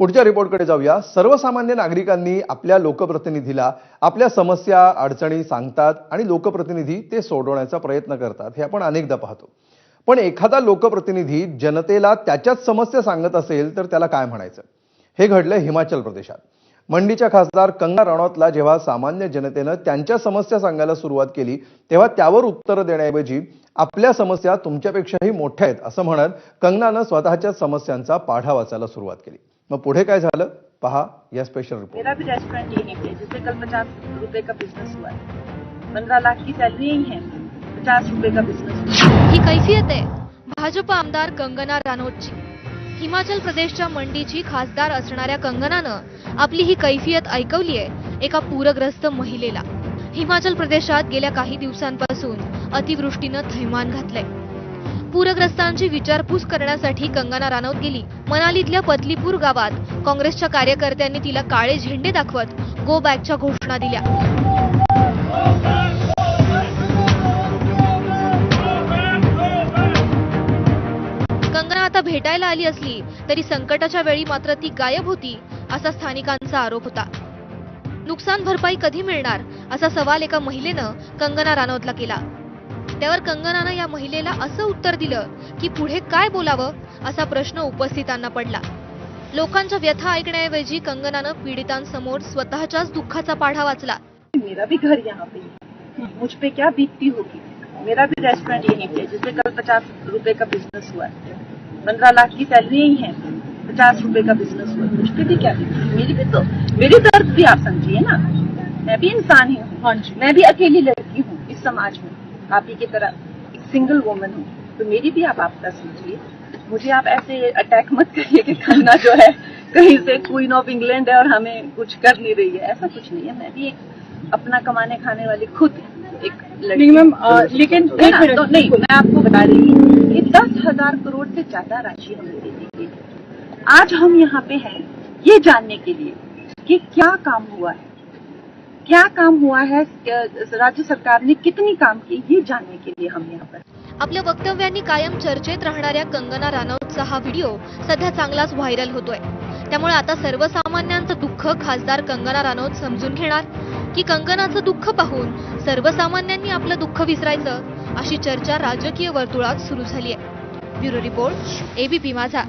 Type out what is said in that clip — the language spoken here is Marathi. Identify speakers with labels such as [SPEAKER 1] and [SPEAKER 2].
[SPEAKER 1] पुढच्या रिपोर्टकडे जाऊया। सर्वसामान्य नागरिकांनी आपल्या लोकप्रतिनिधीला आपल्या समस्या अडचणी सांगतात आणि लोकप्रतिनिधी ते सोडवण्याचा प्रयत्न करतात, हे आपण अनेकदा पाहतो। पण एखादा लोकप्रतिनिधी जनतेला त्याच्याच समस्या सांगत असेल तर त्याला काय म्हणायचं? हे घडले हिमाचल प्रदेशात। मंडीच्या खासदार कंगना रनौतला जेव्हा सामान्य जनतेने त्यांच्या समस्या सांगायला सुरुवात केली तेव्हा त्यावर उत्तर देण्याऐवजी आपल्या समस्या तुमच्यापेक्षाही मोठ्या आहेत असं म्हणत कंगनाने स्वतःच्या समस्यांचा पाढा वाचायला सुरुवात केली। मग पुढे काय झालं पहा या स्पेशल रिपोर्ट।
[SPEAKER 2] मेरा भी रेस्टोरेंट यहीं पे जिससे कल 50 रुपए का बिजनेस हुआ है। 15 लाख की सैलरी ही है, 50 रुपए का बिजनेस।
[SPEAKER 3] ही कैफियत आहे भाजप आमदार कंगना रानौतची। हिमाचल प्रदेशच्या मंडीची खासदार असणाऱ्या कंगनानं आपली ही कैफियत ऐकवली आहे एका पूरग्रस्त महिलेला। हिमाचल प्रदेशात गेल्या काही दिवसांपासून अतिवृष्टीनं थैमान घातलंय। पूरग्रस्तांची विचारपूस करण्यासाठी कंगना रानौत गेली। मनालीतल्या पतलीपूर गावात काँग्रेसच्या कार्यकर्त्यांनी तिला काळे झेंडे दाखवत गो बॅकच्या घोषणा दिल्या। कंगना आता भेटायला आली असली तरी संकटाच्या वेळी मात्र ती गायब होती असा स्थानिकांचा आरोप होता। नुकसान भरपाई कधी मिळणार असा सवाल एका महिलेनं कंगना रानौतला केला। त्यावर कंगनानं या महिलेला असं उत्तर दिलं की पुढे काय बोलावं असा प्रश्न उपस्थितांना पडला। लोकांच्या व्यथा ऐकण्याऐवजी कंगनानं पीडितांसमोर स्वतःच्याच दुःखाचा पाढा वाचला।
[SPEAKER 2] मेरा भी घर यहाँ पे है, मुझ पे क्या बीतती होगी। मेरा भी रेस्टोरेंट यहीं पे जिससे कल 50 रुपए का बिजनेस हुआ है। 15 लाख की सैलरी ही है, 50 रुपए का बिजनेस हुआ। मुझ पे भी क्या बीतती, मेरी दर्द भी आप समझिए ना। मैं भी इंसान ही हूँ। हाँ जी, मैं भी अकेली लड़की हूँ इस समाज में, आप ही की तरह एक सिंगल वुमन हूँ, तो मेरी भी आप आपका समझिए। मुझे आप ऐसे अटैक मत करिए कि कंगना जो है कहीं से क्वीन ऑफ इंग्लैंड है और हमें कुछ कर नहीं रही है। ऐसा कुछ नहीं है। मैं भी एक अपना कमाने खाने वाली खुद एक लड़की हूं। लेकिन तो नहीं, मैं आपको बता रही हूँ कि 10,000 करोड़ से ज्यादा राशि हमें देने की है। आज हम यहाँ पे हैं ये जानने के लिए कि क्या काम हुआ है, क्या काम हुआ है, राज्य सरकार ने कितनी काम की, ये जानने के लिए हम यहाँ पर।
[SPEAKER 3] आपल्या वक्तव्यांनी कायम चर्चेत राहणाऱ्या कंगना रानौतचा हा व्हिडिओ सध्या चांगलाच व्हायरल होतोय। त्यामुळे आता सर्वसामान्यांचं दुःख खासदार कंगना रानौत समजून घेणार की कंगनाचं दुःख पाहून सर्वसामान्यांनी आपलं दुःख विसरायचं अशी चर्चा राजकीय वर्तुळात सुरू झाली आहे। ब्युरो रिपोर्ट, एबीपी माझा।